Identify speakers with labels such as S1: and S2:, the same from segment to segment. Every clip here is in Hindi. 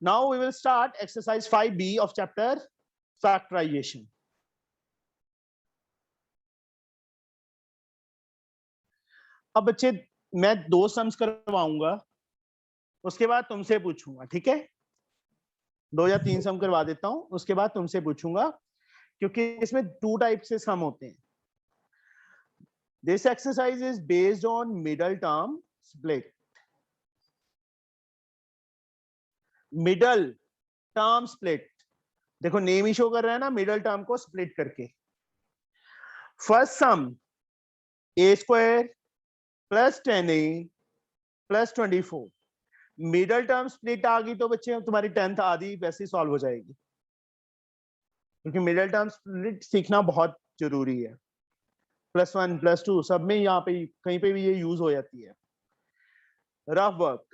S1: Now we will start exercise 5B of chapter factorization. अब बच्चे मैं 2 सम्स करवाऊंगा, उसके बाद तुमसे पूछूंगा, ठीक है? 2 या 3 सम करवा देता हूं, उसके बाद तुमसे पूछूंगा, क्योंकि इसमें 2 टाइप से सम होते हैं. This exercise is based on middle term split. Middle term split. देखो नेम ही शो कर रहा है ना, मिडल टर्म को स्प्लिट करके. First sum a square plus 10a plus 24. Middle term split आ गई तो बच्चे तुम्हारी 10th आधी वैसे ही सॉल्व हो जाएगी, क्योंकि मिडल टर्म स्प्लिट सीखना बहुत जरूरी है. +1 +2 सब में यहाँ पे कहीं पे भी ये यूज हो जाती है. रफ वर्क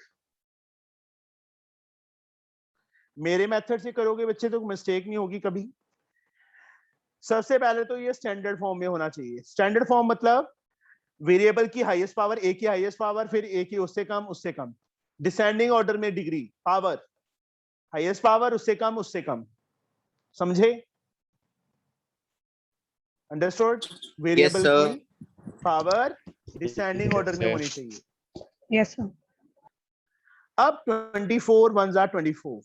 S1: मेरे मेथड से करोगे बच्चे तो मिस्टेक नहीं होगी कभी. सबसे पहले तो ये स्टैंडर्ड फॉर्म में होना चाहिए. स्टैंडर्ड फॉर्म मतलब वेरिएबल की हाईएस्ट पावर, ए की हाईएस्ट पावर, फिर ए की उससे कम, डिसेंडिंग ऑर्डर में डिग्री, पावर, हाईएस्ट पावर, उससे कम. समझे? अंडरस्टूड? वेरिएबल की पावर डिसेंडिंग ऑर्डर में होनी चाहिए.
S2: Yes sir.
S1: अब 24 1 जा 24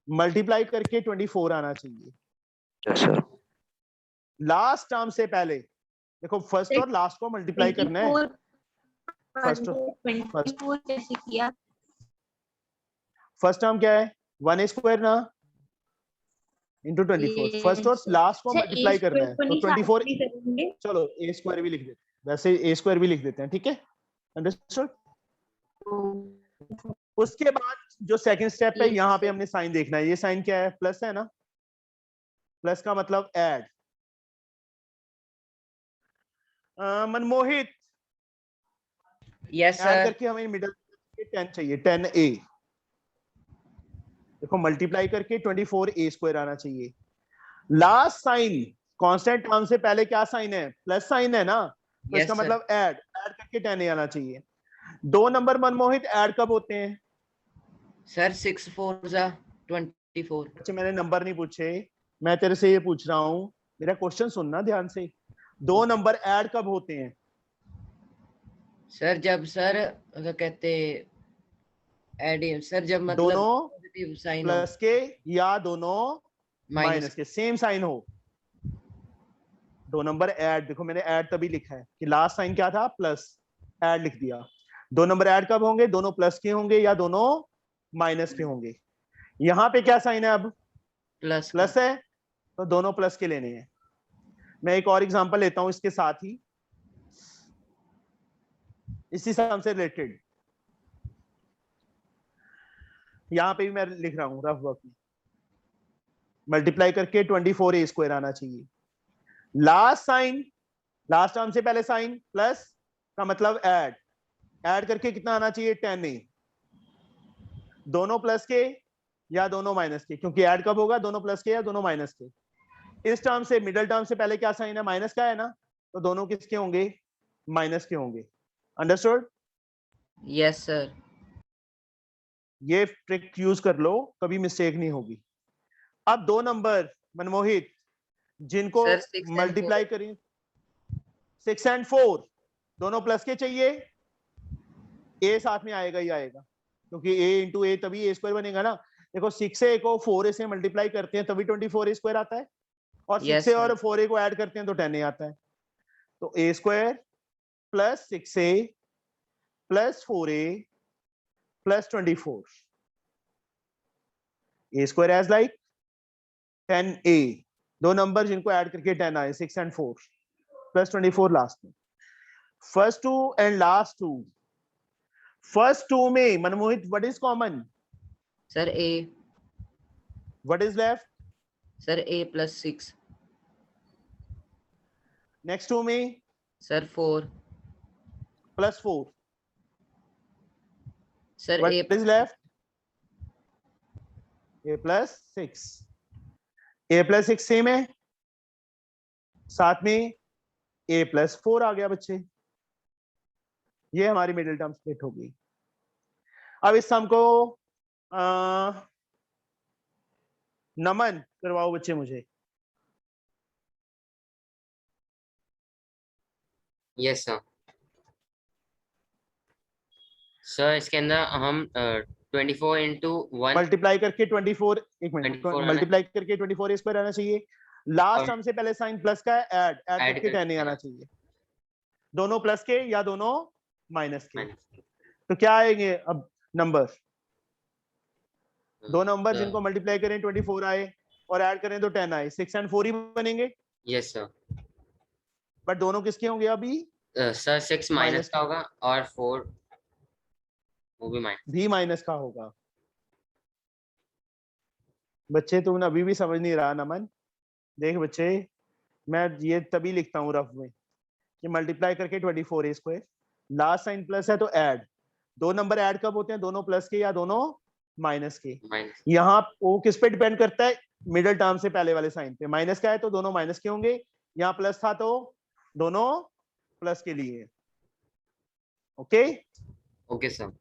S1: मल्टीप्लाई करके 24 आना चाहिए.
S3: Yes sir.
S1: लास्ट टर्म से पहले देखो, फर्स्ट और लास्ट को मल्टीप्लाई करना है. फर्स्ट टर्म क्या है? 1a स्क्वायर ना इंटू 24. फर्स्ट और लास्ट को मल्टीप्लाई करना है तो 24. चलो a स्क्वायर भी लिख देते हैं, वैसे a स्क्वायर भी लिख देते हैं, ठीक है? अंडरस्टूड? उसके बाद जो सेकंड स्टेप है, यहाँ पे हमने साइन देखना है. ये साइन क्या है? प्लस है ना. प्लस का मतलब add. Manmohit,
S4: yes
S1: add
S4: sir.
S1: करके हमें मिडिल 10 चाहिए. 10a देखो मल्टीप्लाई करके 24a स्क्वायर आना चाहिए. लास्ट साइन कांस्टेंट टर्म से पहले क्या साइन है? प्लस साइन है ना, तो
S4: Yes,
S1: इसका
S4: sir.
S1: मतलब ऐड करके 10a आना चाहिए. 2 नंबर मनमोहित ऐड कब होते हैं?
S4: सर 6 4 जा 24.
S1: अच्छा मैंने नंबर नहीं पूछे, मैं तेरे से ये पूछ रहा हूँ, मेरा क्वेश्चन सुनना ध्यान से. 2 नंबर ऐड कब होते हैं?
S4: सर जब सर क्या कहते ऐड, सर जब मतलब
S1: दोनों
S4: पॉजिटिव साइन हो,
S1: प्लस के या दोनों माइनस
S4: माइनस
S1: के सेम साइन हो. 2 नंबर ऐड, देखो मैंने ऐड तभी लिखा है कि लास्ट साइन क्या था? प्लस, ऐड लिख दिया. 2 नंबर ऐड कब होंगे? दोनों प्लस के होंगे या दोनों माइनस के होंगे. यहाँ पे क्या साइन है? अब प्लस है तो दोनों प्लस के लेने हैं. मैं एक और एग्जांपल लेता हूं इसके साथ ही, इसी सम से रिलेटेड. यहां पे भी मैं लिख रहा हूं रफ वर्क में. मल्टीप्लाई करके 24a स्क्वायर आना चाहिए. लास्ट साइन, लास्ट टर्म से पहले साइन प्लस का मतलब ऐड करके कितना आना चाहिए? 10a. दोनों प्लस के या दोनों माइनस के, क्योंकि ऐड कब होगा? दोनों प्लस के या दोनों माइनस के. इस टर्म से मिडिल टर्म से पहले क्या साइन है? माइनस का है ना, तो दोनों किसके होंगे? माइनस के होंगे. अंडरस्टूड?
S4: Yes sir.
S1: ये ट्रिक यूज कर लो, कभी मिस्टेक नहीं होगी. अब 2 नंबर मनमोहित जिनको
S4: Sir, 6 and
S1: मल्टीप्लाई करें 6 and 4 दोनों प्लस के चाहिए. ए साथ में आएगा ही आएगा, क्योंकि a इंटू ए तभी a स्क्वायर बनेगा ना. देखो 6a को 4a से मल्टीप्लाई करते हैं तभी 24a स्क्वायर आता है, और 6a
S4: Yes,
S1: और
S4: sir.
S1: 4a को ऐड करते हैं तो 10a आता है. तो a square plus 6a plus 4a plus 24. a square as like 10a. 2 number जिनको ऐड करके 10 आए, 6 and 4 प्लस 24 लास्ट में. First 2 and last 2. फर्स्ट 2 में मनमोहित what is common?
S4: Sir a.
S1: What is left?
S4: Sir a plus 6.
S1: Next 2 में
S4: sir 4.
S1: Plus 4.
S4: Sir a
S1: what is left? a plus 6. a plus 6 same है, साथ में a प्लस 4 आ गया बच्चे. ये हमारी मिडिल टर्म स्प्लिट हो गई. अब इस सम को नमन करवाओ बच्चे मुझे।
S2: Yes sir. सर इसके अंदर हम 24 इंटू 1
S1: मल्टीप्लाई करके 24, एक मिनट,
S2: 24
S1: मल्टीप्लाई करके 24 स्क्वायर आना चाहिए। लास्ट
S2: और
S1: टर्म से पहले साइन प्लस का है, ऐड
S2: ऐड
S1: करके 10 आना चाहिए। दोनों प्लस के या दोनों माइनस के, तो क्या आएंगे अब नंबर? दो नंबर जिनको मल्टीप्लाई करें 24 आए और ऐड करें तो 10 आए, 6 and 4 ही बनेंगे।
S2: Yes sir.
S1: बट दोनों किसके होंगे अभी?
S2: सर 6 माइनस का होगा और 4 वो भी माइनस,
S1: भी माइनस का होगा। बच्चे तुमने अभी भी समझ नहीं रहा नमन। देख बच्चे, मैं ये तभी लिखता हूँ रफ में कि मल्टीप्लाई करके 24 स्क्वायर, लास्ट साइन प्लस है तो ऐड। दो नंबर ऐड कब होते हैं? दोनों प्लस के या दोनों माइनस के।
S2: माइनस।
S1: यहाँ वो किस पे डिपेंड करता है? मिडिल टर्म से पहले वाले साइन पे। माइनस का है तो दोनों माइनस के होंगे, यहाँ प्लस था तो दोनों प्लस के लिए। Okay
S2: okay sir.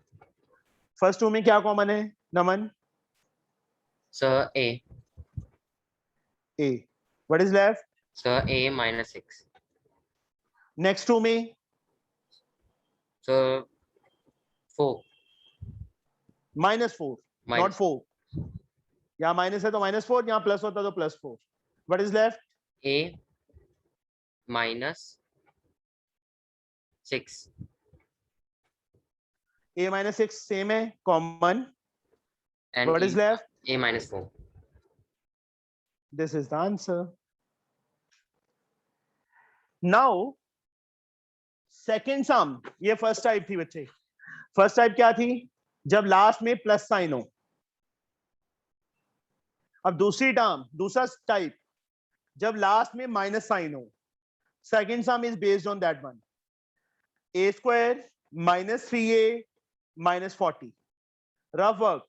S1: First two में क्या कॉमन है Naman?
S2: Sir A.
S1: A. What is left?
S2: Sir A minus 6।
S1: Next two में
S2: सर 4
S1: -4, नॉट 4। यहाँ माइनस है तो -4, यहाँ प्लस होता तो +4। What is left?
S2: A minus 6।
S1: a -6 same है, common.
S2: And
S1: what is left?
S2: A minus 4।
S1: This is the answer. Now second sum, ये फर्स्ट टाइप थी बच्चे। फर्स्ट टाइप क्या थी? जब लास्ट में प्लस साइन हो। अब दूसरी टर्म, दूसरा टाइप, जब लास्ट में माइनस साइन हो। Second sum is based on that one. a square -3a -40, rough work.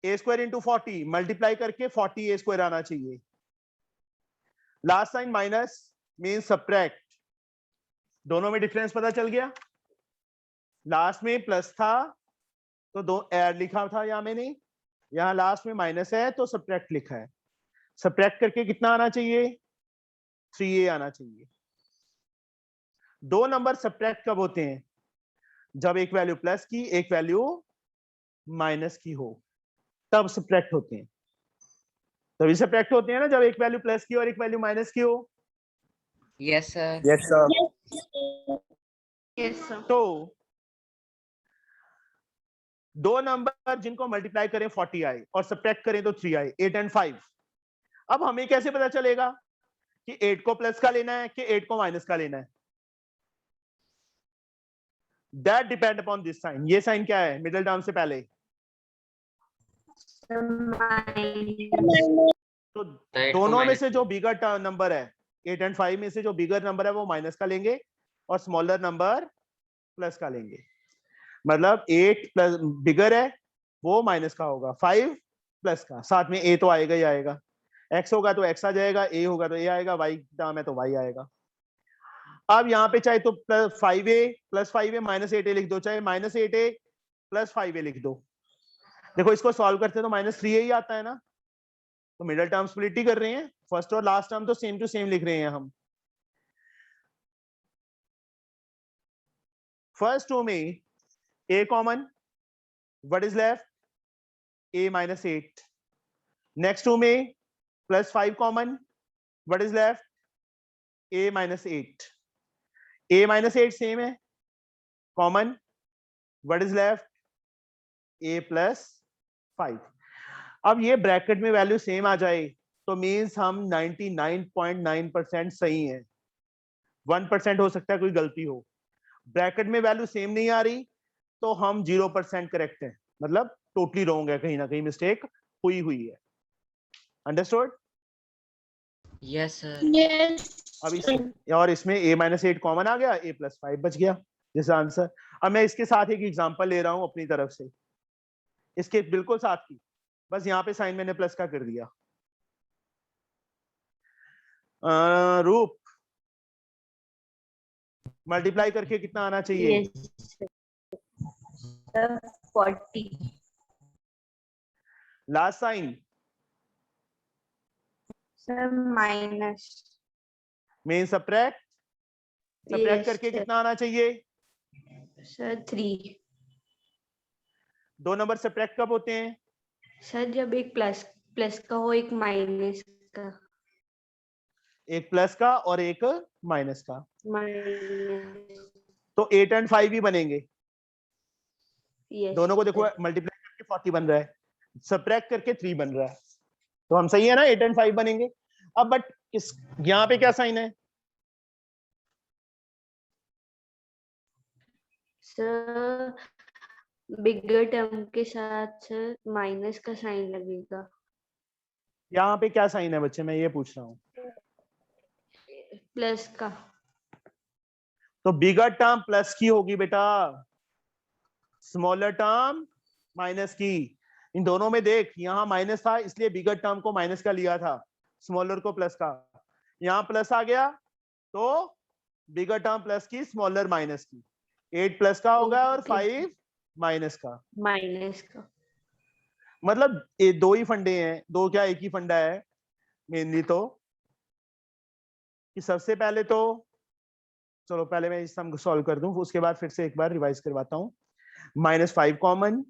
S1: a square into 40 multiply करके 40a स्क्वायर आना चाहिए। Last sign minus means subtract. दोनों में डिफरेंस पता चल गया। लास्ट में प्लस था तो दो ऐड लिखा था यहाँ मैंने, यहाँ लास्ट में माइनस है तो सब्ट्रैक्ट लिखा है। सब्ट्रैक्ट करके कितना आना चाहिए? 3a आना चाहिए। दो नंबर सब्ट्रैक्ट कब होते हैं? जब एक वैल्यू प्लस की एक वैल्यू माइनस की हो, तब सब्ट्रैक्ट होते हैं। तभी सब्ट्रैक्ट होते हैं ना, जब एक वैल्यू प्लस की और एक वैल्यू माइनस की हो।
S4: Yes sir.
S1: Yes sir.
S3: Yes sir.
S1: तो दो नंबर जिनको मल्टीप्लाई करें 40 आए और सब्ट्रैक्ट करें तो 3 आए, 8 and 5। अब हमें कैसे पता चलेगा कि 8 को प्लस का लेना है कि 8 को माइनस का लेना है? That depend upon this sign. ये साइन क्या है मिडिल टर्म से पहले? तो दोनों में से जो बिगर नंबर है 8 and 5 में से जो बिगर नंबर है वो माइनस का लेंगे और स्मॉलर नंबर प्लस का लेंगे। मतलब 8 प्लस बिगर है वो माइनस का होगा, 5 प्लस का, साथ में a तो आएगा ही आएगा। x होगा तो x आ जाएगा, a होगा तो a आएगा, y टर्म है तो y आएगा। अब यहाँ पे चाहे तो +5a + 5a -8a लिख दो, चाहे -8a + 5a लिख दो। देखो इसको सॉल्व करते तो -3a ही आता है ना, तो मिडिल टर्म स्प्लिट ही कर रहे हैं। फर्स्ट और लास्ट टर्म तो सेम टू सेम लिख रहे हैं हम। फर्स्ट टू में a common, what is left? a -8। Next two में +5 common, what is left? a -8। a -8 same है, common, what is left? a + 5। अब ये ब्रैकेट में वैल्यू सेम आ जाए तो मींस हम 99.9% सही है। 1% हो सकता है कोई गलती हो। ब्रैकेट में वैल्यू सेम नहीं आ रही तो हम 0% करेक्ट है, मतलब टोटली रॉन्ग है, कहीं ना कहीं मिस्टेक हुई है। अंडरस्टूड?
S4: Yes sir.
S3: यस।
S1: अब इसमें a -8 कॉमन आ गया, a + 5 बच गया जिस आंसर। अब मैं इसके साथ एक एग्जांपल ले रहा हूं अपनी तरफ से, इसके बिल्कुल साथ की, बस यहाँ पे साइन मैंने प्लस का कर दिया। रूप मल्टीप्लाई करके कितना आना चाहिए?
S3: 40।
S1: Last sign
S3: sir minus.
S1: Main subtract करके कितना आना चाहिए?
S3: सर 3।
S1: 2 नंबर सब्ट्रैक्ट कब होते हैं?
S3: सर जब एक प्लस प्लस का हो एक माइनस का।
S1: एक प्लस का और एक माइनस का।
S3: माइनस।
S1: तो 8 और 5 ही बनेंगे।
S3: यस
S1: दोनों को देखो मल्टीप्लाई करके 40 बन रहा है, सब्ट्रैक्ट करके 3 बन रहा है, तो हम सही है ना, 8 और 5 बनेंगे। अब बट इस यहाँ पे क्या साइन है?
S3: सर बिगर टर्म के साथ सर माइनस का साइन लगेगा।
S1: यहाँ पे क्या साइन है बच्चे, मैं ये पूछ रहा हूँ।
S3: प्लस का।
S1: तो बिगर टर्म प्लस की होगी बेटा, स्मॉलर टर्म माइनस की। इन दोनों में देख, यहाँ माइनस था इसलिए बिगर टर्म को माइनस का लिया था, स्मॉलर को प्लस का। यहाँ प्लस आ गया तो बिगर टर्म प्लस की, स्मॉलर माइनस की। 8 प्लस का होगा और 5 माइनस का।
S3: माइनस का
S1: मतलब ये दो ही फंडे हैं, दो क्या एक ही फंडा है मेनली। तो कि सबसे पहले तो चलो पहले मैं इस सम को सॉल्व कर दूं, उसके बाद फिर से एक बार रिवाइज करवाता हूं। -5 कॉमन,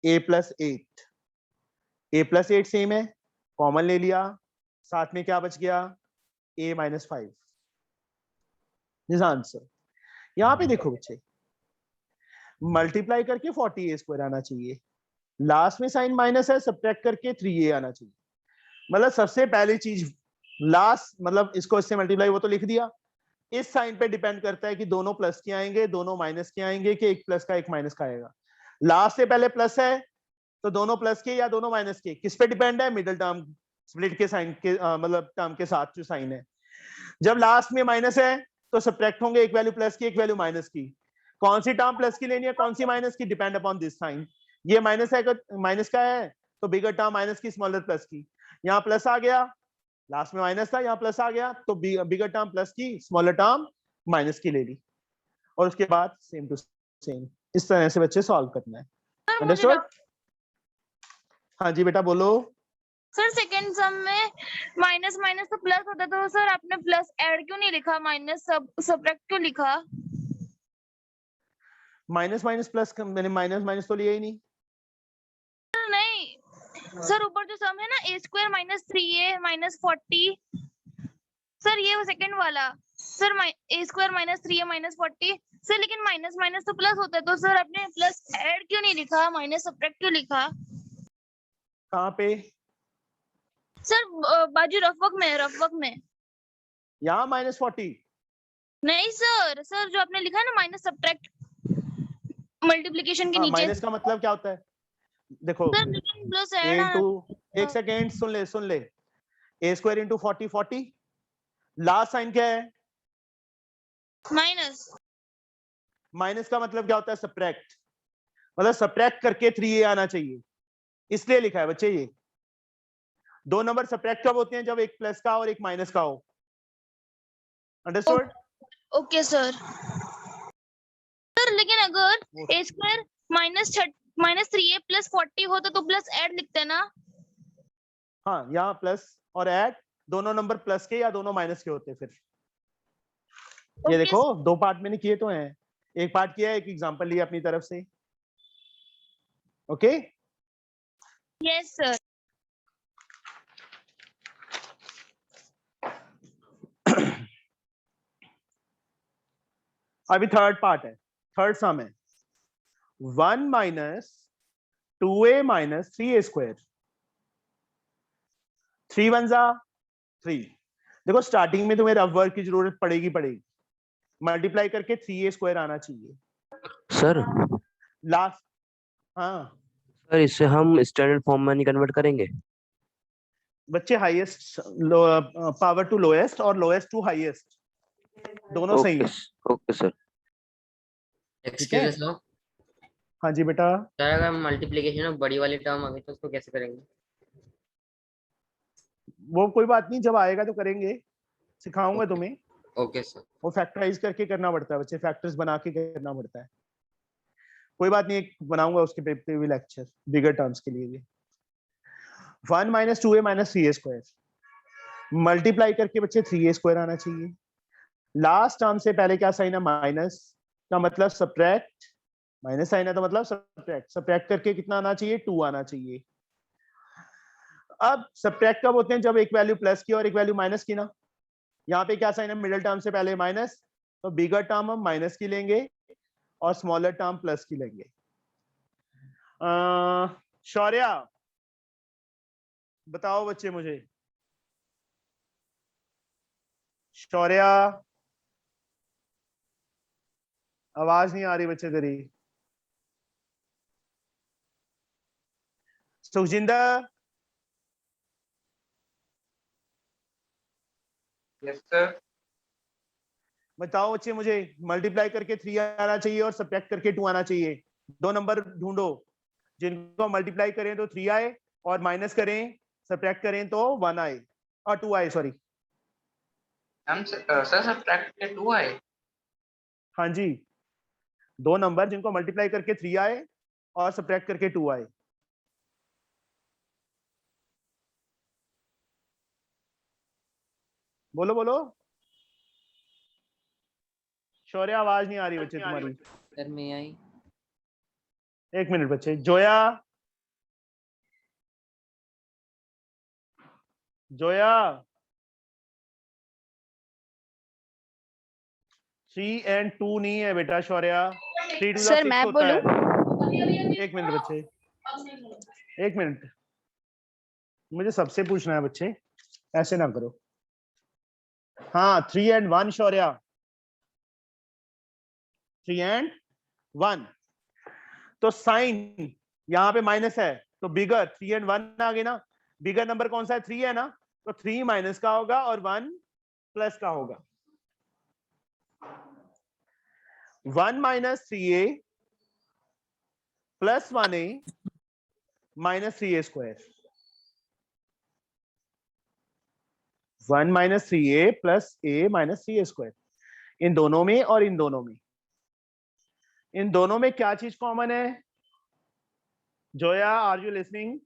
S1: a + 8, a + 8 सेम है, कॉमन ले लिया, साथ में क्या बच गया? a - 5 this answer. यहाँ पे देखो बच्चे, मल्टीप्लाई करके 40a² आना चाहिए, लास्ट में साइन माइनस है, सब्ट्रैक्ट करके 3a आना चाहिए। मतलब सबसे पहली चीज लास्ट, मतलब इसको इससे मल्टीप्लाई वो तो लिख दिया, इस साइन पे डिपेंड करता है कि दोनों प्लस के आएंगे दोनों माइनस के आएंगे, कि एक प्लस का एक माइनस का आएगा। लास्ट से पहले प्लस है तो दोनों प्लस के या दोनों माइनस के, किस पे डिपेंड है? मिडिल टर्म स्प्लिट के साइन के, मतलब टर्म के साथ जो साइन है। जब लास्ट में माइनस है तो सब्ट्रैक्ट होंगे, एक वैल्यू प्लस की एक वैल्यू माइनस की। कौन सी टर्म प्लस की लेनी है कौन सी माइनस की, डिपेंड अपॉन दिस साइन। ये माइनस है, माइनस का है तो बिगर टर्म माइनस की, स्मॉलर प्लस की। यहाँ प्लस आ गया, लास्ट में माइनस था, यहाँ प्लस आ गया तो बिगर टर्म प्लस की, स्मॉलर टर्म माइनस की ले ली, और उसके बाद सेम टू सेम इस तरह से बच्चे सॉल्व करना है। अंडरस्टूड? हाँ जी बेटा बोलो।
S5: सर सेकंड सम में माइनस माइनस तो प्लस होता, तो सर आपने प्लस ऐड क्यों नहीं लिखा, माइनस सब्ट्रैक्ट क्यों लिखा?
S1: माइनस माइनस प्लस, मैंने माइनस माइनस तो लिया ही नहीं।
S5: नहीं सर, ऊपर जो सम है ना a² - 3a - 40, सर ये वो सेकंड वाला सर, a² - 3a - 40 सर, लेकिन माइनस माइनस तो प्लस होता है, तो सर आपने प्लस ऐड क्यों नहीं लिखा, माइनस सब्ट्रैक्ट क्यों लिखा?
S1: कहाँ पे?
S5: सर बाजू रफवर्क में।
S1: यहाँ -40?
S5: नहीं सर, सर जो आपने लिखा है ना माइनस सब्ट्रैक्ट मल्टीप्लिकेशन के
S1: हाँ,
S5: नीचे।
S1: माइनस का मतलब क्या होता है? देखो
S5: सर लेकिन प्लस
S1: a
S5: ऐड
S1: इंटू, एक सेकेंड सुन ले a² × 40 40, लास्ट साइन क्या है?
S5: माइनस।
S1: माइनस का मतलब क्या होता है? सब्ट्रैक्ट, मतलब सब्ट्रैक्ट करके 3a आना चाहिए, इसलिए लिखा है बच्चे ये। 2 नंबर सब्ट्रैक्ट कब होते हैं? जब एक प्लस का और एक माइनस का हो। अंडरस्टूड?
S5: Okay sir. सर लेकिन अगर a² - 3a + 40 होता तो प्लस ऐड लिखते हैं ना?
S1: हाँ, यहाँ प्लस और ऐड दोनों नंबर प्लस के या दोनों माइनस के होते हैं। फिर ये देखो दो पार्ट मैंने किए तो हैं, एक पार्ट किया है, एक एग्जांपल लिया अपनी तरफ से। Okay
S5: yes sir.
S1: अभी थर्ड पार्ट है, थर्ड सम है 1 - 2a - 3a²। 3 1 जा 3। देखो स्टार्टिंग में तुम्हें रफ वर्क की जरूरत पड़ेगी, मल्टीप्लाई करके 3a² आना चाहिए
S6: सर।
S1: लास्ट। हाँ
S6: सर इससे हम स्टैंडर्ड फॉर्म में नहीं कन्वर्ट करेंगे?
S1: बच्चे हाईएस्ट पावर टू लोएस्ट और लोएस्ट टू हाईएस्ट दोनों सही है।
S6: Okay sir.
S2: Excuse us know.
S1: हाँ जी बेटा।
S2: सर अगर मल्टीप्लिकेशन में बड़ी वाली टर्म आ गई तो उसको कैसे करेंगे?
S1: वो कोई बात नहीं, जब आएगा तो करेंगे, सिखाऊंगा तुम्हें।
S2: Okay sir.
S1: वो फैक्टराइज करके करना पड़ता है बच्चे, फैक्टर्स बना के करना पड़ता है। कोई बात नहीं, एक बनाऊंगा उसके पे भी लेक्चर बिगर टर्म्स के लिए भी। 1 - 2a - 3a²। मल्टीप्लाई करके बच्चे 3a स्क्वायर आना चाहिए। लास्ट टर्म से पहले क्या साइन है, माइनस का मतलब सब्ट्रैक्ट, माइनस साइन है तो मतलब सब्ट्रैक्ट, सब्ट्रैक्ट करके कितना आना चाहिए, 2 आना चाहिए। अब सब्ट्रैक्ट कब होते हैं, जब एक वैल्यू प्लस की और एक वैल्यू माइनस की ना। यहाँ पे क्या साइन है, मिडिल टर्म से पहले माइनस, तो बिगर टर्म हम माइनस की लेंगे और स्मॉलर टर्म प्लस की लेंगे। शौर्या बताओ बच्चे मुझे, शौर्या आवाज नहीं आ रही बच्चे तेरी। Sukhjinder
S7: yes sir.
S1: बताओ बच्चे मुझे, मल्टीप्लाई करके 3 आना चाहिए और सब्ट्रैक्ट करके 2 आना चाहिए। दो नंबर ढूंढो जिनको मल्टीप्लाई करें तो 3 आए और माइनस करें सब्ट्रैक्ट करें तो 1 आए और 2 आए, सॉरी।
S7: हम सर सब्ट्रैक्ट के 2 आए।
S1: हाँ जी, दो नंबर जिनको मल्टीप्लाई करके 3 आए और सब्ट्रैक्ट करके 2 आए। बोलो बोलो, शौर्य आवाज नहीं आ रही बच्चे तुम्हारी।
S4: सर मैं आई।
S1: एक मिनट बच्चे, जोया जोया 3 and 2 नहीं है बेटा शौर्या, 3 to the
S5: सर
S1: 6
S5: मैं
S1: होता है।
S5: बोलूं?
S1: एक मिनट बच्चे, एक मिनट, मुझे सबसे पूछना है बच्चे, ऐसे ना करो। हाँ 3 and 1 शौर्या, 3 and 1। तो साइन यहाँ पे माइनस है तो बिगर 3 and 1 आ गए ना। बिगर नंबर कौन सा है, 3 है ना, तो 3 माइनस का होगा और 1 प्लस का होगा। 1 minus 3a plus 1a minus 3a square. 1 minus 3a plus a minus 3a square. इन दोनों में और इन दोनों में, इन दोनों में क्या चीज कॉमन है? Zoya are you listening?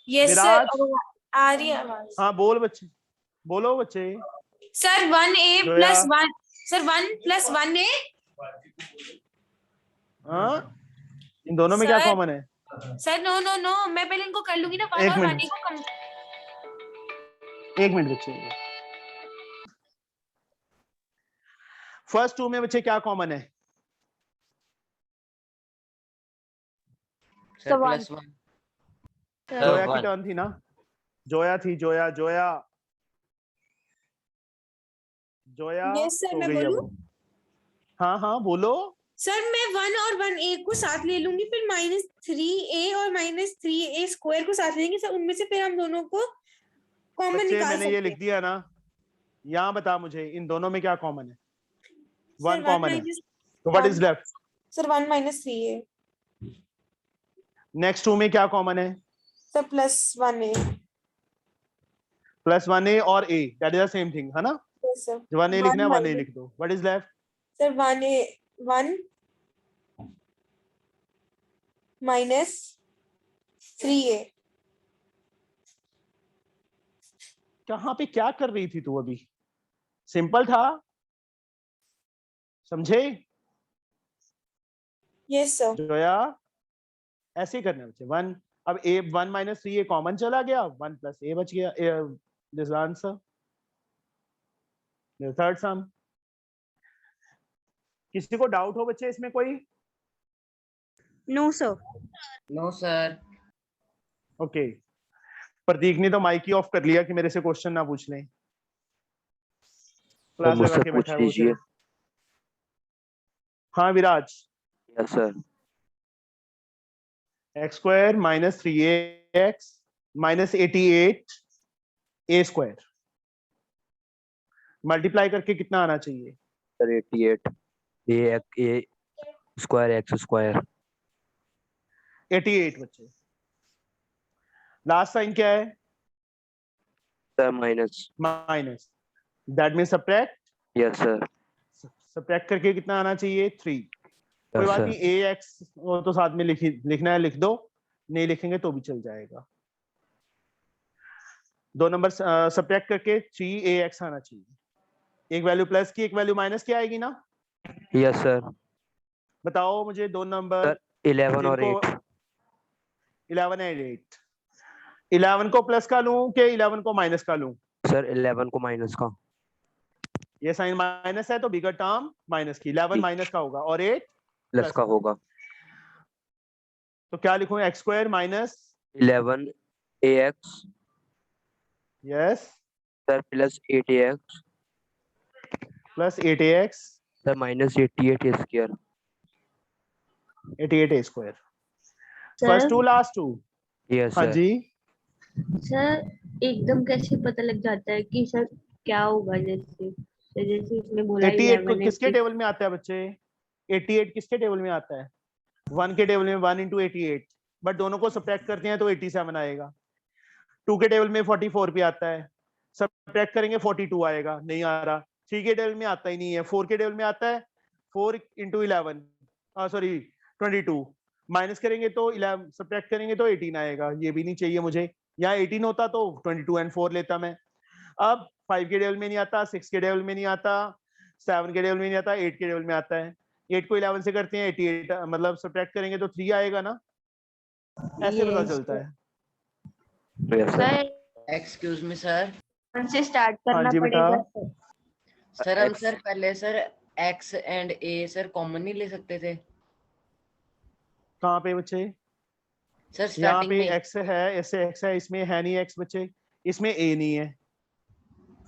S8: Yes sir,
S1: Viraj
S8: आ रही है आवाज।
S1: हाँ बोल बच्चे, बोलो बच्चे।
S8: Sir 1a
S1: Zoya.
S8: Plus 1, sir 1 plus 1a।
S1: हाँ इन दोनों में क्या
S8: सर
S1: कॉमन है?
S8: सर नो नो नो, मैं पहले इनको कर लूंगी ना, 1
S1: एक
S8: और
S1: मिनट।
S8: 1a को कम।
S1: एक मिनट बच्चे, फर्स्ट 2 में बच्चे क्या कॉमन है?
S4: Sir plus 1।
S1: जोया की टर्न थी ना, जोया थी, जोया जोया जोया
S8: यस सर,
S1: सो
S8: मैं
S1: गई है
S8: बोलूं?
S1: वो। हाँ हाँ बोलो।
S8: सर मैं 1 और 1a को साथ ले लूंगी, फिर -3a और -3a स्क्वायर को साथ लेंगे सर, उनमें से फिर हम दोनों को कॉमन
S1: बच्चे
S8: निकाल
S1: मैंने ये
S8: सकते
S1: लिख दिया ना, यहाँ बता मुझे इन दोनों में क्या कॉमन है?
S8: हैं।
S1: 1 कॉमन है, तो what is left?
S8: Sir 1 minus 3a।
S1: Next 2 में क्या कॉमन है?
S8: Sir plus 1a।
S1: Plus 1a और a, that is the same thing है ना।
S8: यस सर,
S1: 1a लिखना है 1a लिख दो। What is left?
S8: Sir 1a 1 minus 3a।
S1: कहाँ पे क्या कर रही थी तू अभी? सिंपल था, समझे?
S8: Yes sir.
S1: जोया ऐसे ही करना बच्चे। 1, अब a 1 माइनस 3a कॉमन चला गया, 1 प्लस a बच गया। This answer, third sum. किसी को डाउट हो बच्चे इसमें कोई?
S5: No sir.
S4: No sir.
S1: Okay, Prateek ने तो माइक ही ऑफ कर लिया कि मेरे से क्वेश्चन ना पूछ लें। क्लास लगा
S6: मुझसे
S1: के
S6: पूछ
S1: बैठा है वो
S6: लीजिए।
S1: सिर्फ। हाँ Viraj,
S6: yes sir.
S1: X square minus 3x minus 88 a square multiply करके कितना आना चाहिए?
S6: Sir 88 a square X square.
S1: 88 बच्चे। लास्ट साइन क्या है?
S6: Sir minus.
S1: Minus, that mean subtract.
S6: Yes sir.
S1: Subtract करके कितना आना चाहिए? 3। कोई
S6: यस
S1: बात
S6: सर।
S1: नहीं, ax वो तो साथ में लिखना है लिख दो, नहीं लिखेंगे तो भी चल जाएगा। दो नंबर सब्ट्रैक्ट करके 3ax आना चाहिए। एक वैल्यू प्लस की एक वैल्यू माइनस की आएगी ना।
S6: Yes sir.
S1: बताओ मुझे दो नंबर
S6: सर 11 और 8।
S1: 11 एंड 8। 11 को प्लस का लूं कि 11 को माइनस का लूं?
S6: सर 11 को माइनस का।
S1: ये साइन माइनस है तो बिगर टर्म माइनस की, 11 माइनस का होगा और 8
S6: प्लस का होगा।
S1: तो क्या लिखूं? X square minus
S6: 11ax
S1: yes
S6: sir plus 8ax
S1: plus 8ax
S6: sir minus 88 square.
S1: 88 a square. First two last two.
S6: Yes
S1: हाँ
S6: सर।
S1: जी
S3: सर एकदम कैसे पता लग जाता है कि सर क्या होगा? जैसे जैसे इसमें बोला
S1: 88 को
S3: 11
S1: किसके
S3: 80।
S1: टेबल में आता है बच्चे? 88 किसके टेबल में आता है? 1 के टेबल में 1 इंटू 88, बट दोनों को सब्ट्रैक्ट करते हैं तो 87 आएगा। 2 के टेबल में 44 पे आता है, सब्ट्रैक्ट करेंगे 42 आएगा, नहीं आ रहा। 3 के टेबल में आता ही नहीं है। 4 के टेबल में आता है 4 इंटू 11 सॉरी 22, माइनस करेंगे तो 11 सब्ट्रैक्ट करेंगे तो 18 आएगा। ये भी नहीं चाहिए मुझे, यहाँ 18 होता तो 22 एंड 4 लेता मैं। अब 5 के टेबल में नहीं आता, 6 के टेबल में नहीं आता, 7 के टेबल में नहीं आता, 8 के टेबल में आता है। 8 को 11 से करते हैं 88, मतलब सब्ट्रैक्ट करेंगे तो 3 आएगा ना, ऐसे पता
S3: Yes,
S1: चलता है।
S6: Yes sir.
S3: Sir
S4: excuse me sir.
S3: से स्टार्ट
S1: हाँ
S3: करना
S1: जी बेटा।
S3: पड़ेगा।
S4: सर हम
S6: X-
S4: सर पहले sir x and a sir common नहीं ले सकते थे
S1: कहाँ पे बच्चे?
S4: सर
S1: यहाँ
S4: स्टार्टिंग
S1: पे
S4: में।
S1: x है, ऐसे x है, इसमें है नहीं x बच्चे, इसमें a नहीं है।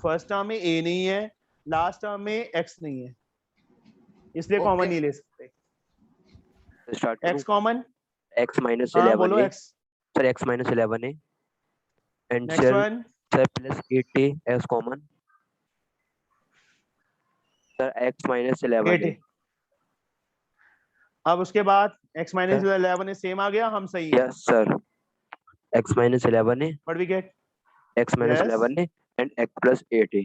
S1: फर्स्ट टर्म में a नहीं है, लास्ट टर्म में x नहीं है, इसलिए
S4: Okay.
S1: कॉमन नहीं ले सकते।
S6: Start
S1: x common.
S6: x minus
S1: हाँ
S6: 11
S1: बोलो
S6: है
S1: x।
S6: सर। x माइनस 11 है and
S1: next one
S6: sir plus 8 as common sir. x minus 11
S1: 8
S6: है।
S1: है। अब उसके बाद x माइनस 11 है, सेम आ गया, हम सही है।
S6: Yes sir. x माइनस 11 है,
S1: what we get?
S6: x minus
S1: Yes.
S6: 11 है एंड x प्लस 8 है।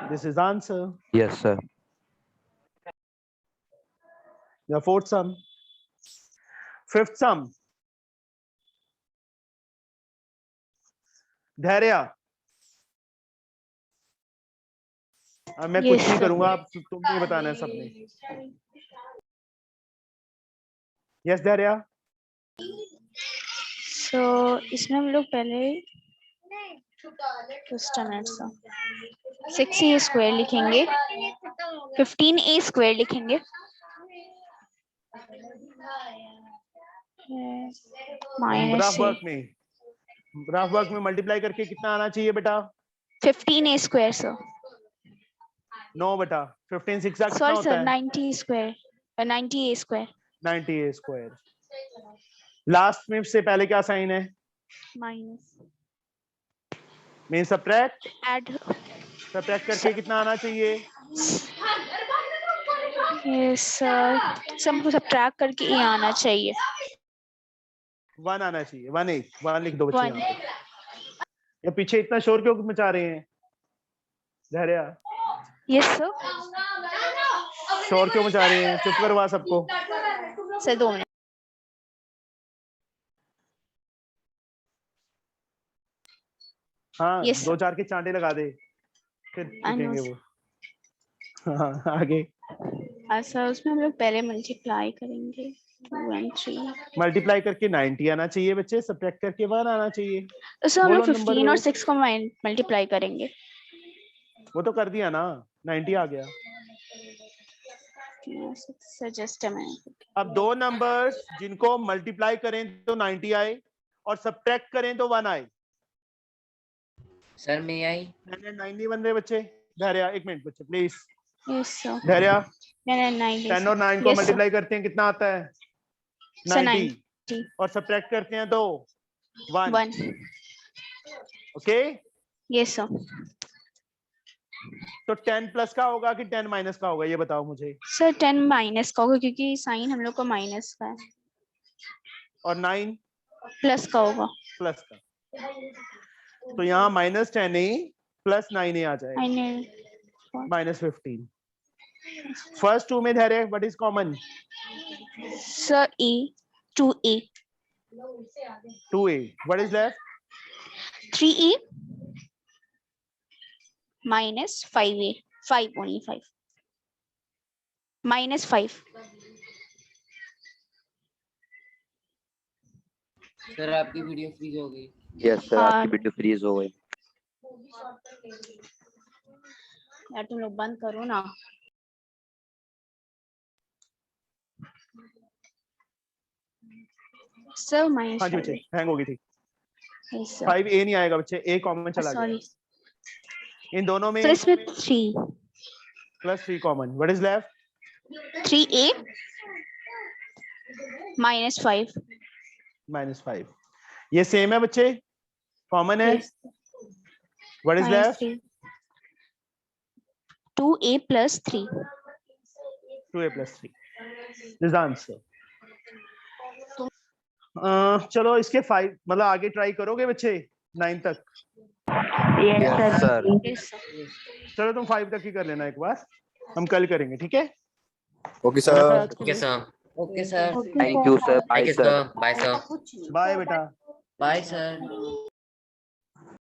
S1: This is answer.
S6: Yes sir.
S1: The fourth sum. Fifth sum. धैर्य। अब मैं
S3: Yes,
S1: कुछ नहीं
S3: sir.
S1: करूंगा, अब तुमने बताना है सबने। यस धैर्य।
S9: सो इसमें हम लोग पहले 6a स्क्वायर लिखेंगे, 15a स्क्वायर लिखेंगे, माइनस
S1: ग्राफ वर्क में मल्टीप्लाई करके कितना आना चाहिए बेटा?
S9: 15a square sir.
S1: नो बेटा, 15 6 कितना
S9: सॉरी
S1: होता
S9: सर,
S1: है?
S9: 90 square, 90a square
S1: 90a square. Last में से पहले क्या साइन है?
S9: Minus
S1: mean subtract.
S9: Add.
S1: Subtract करके कितना आना चाहिए?
S9: यस सर, सबको सब्ट्रैक्ट करके ये आना चाहिए
S1: 1 आना चाहिए। 1 लिख दो बच्चे
S9: 1।
S1: यहाँ पे। ये पीछे इतना शोर क्यों मचा रहे हैं धैर्य?
S9: Yes sir.
S1: शोर क्यों मचा रहे हैं? चुप करवा सबको।
S9: Sir 2 minute.
S1: हाँ
S9: Yes, sir.
S1: 2-4 के चांटे लगा दे, फिर
S9: I know,
S1: लिखेंगे वो। हाँ आगे।
S9: सर उसमें हम लोग पहले मल्टीप्लाई करेंगे 2 and 3।
S1: मल्टीप्लाई करके 90 आना चाहिए बच्चे, सब्ट्रैक्ट करके 1 आना चाहिए।
S9: सर हम लोग
S1: बोलो नंबर
S9: 15 और
S1: दो।
S9: 6 को मल्टीप्लाई करेंगे।
S1: वो तो कर दिया ना, 90 आ गया।
S9: Sir just a minute.
S1: अब दो नंबर्स जिनको मल्टीप्लाई करें तो 90 आए और सब्ट्रैक्ट करें तो 1 आए।
S4: सर मे आई।
S1: 9 नहीं बन रहे बच्चे। धैर्य एक मिनट बच्चे प्लीज।
S9: Yes sir.
S1: धैर्य
S9: 10
S1: और 9 को मल्टीप्लाई करते हैं कितना आता है?
S9: सर
S1: 90 और सब्ट्रैक्ट करते हैं तो 1।
S9: 1।
S1: Okay
S9: yes sir.
S1: तो 10 प्लस का होगा कि 10 माइनस का होगा, ये बताओ मुझे।
S9: सर 10 माइनस का होगा क्योंकि साइन हम लोग को माइनस का है।
S1: और 9
S9: प्लस का होगा।
S1: प्लस का, तो यहाँ -10 नहीं +9 ही आ जाएगा, -15। फर्स्ट 2 में धैर्य what is common?
S9: Sir A 2a
S1: 2a। What is left?
S9: 3e minus 5a, 5 only 5 minus 5.
S4: Sir आपकी वीडियो फ्रीज हो गई।
S6: यस सर,
S9: हाँ।
S6: आपकी वीडियो फ्रीज हो गई।
S9: यार तुम लोग बंद करो ना। सर माइनस
S1: हाँ जी बच्चे, हैंग हो गई थी। 5a नहीं आएगा बच्चे, a कॉमन चला
S9: सॉरी
S1: गया। इन दोनों में
S9: सर, इसमें 3
S1: plus 3 common, what is left?
S9: 3a minus 5.
S1: -5, ये सेम है बच्चे, कॉमन है।
S9: Yes.
S1: What is
S9: Minus
S1: left?
S9: 3. 2a plus 3.
S1: 2a plus 3, this the answer. चलो इसके 5 मतलब आगे ट्राई करोगे बच्चे 9 तक?
S6: Yes sir.
S9: Yes, sir.
S1: चलो तुम 5 तक ही कर लेना एक बार, हम कल करेंगे, ठीक है?
S10: Okay sir.
S2: Okay sir,
S4: okay sir.
S6: Thank you sir.
S2: Thank
S6: bye
S2: you
S6: sir.
S2: Sir, bye sir.
S1: Bye बेटा।
S4: Bye sir.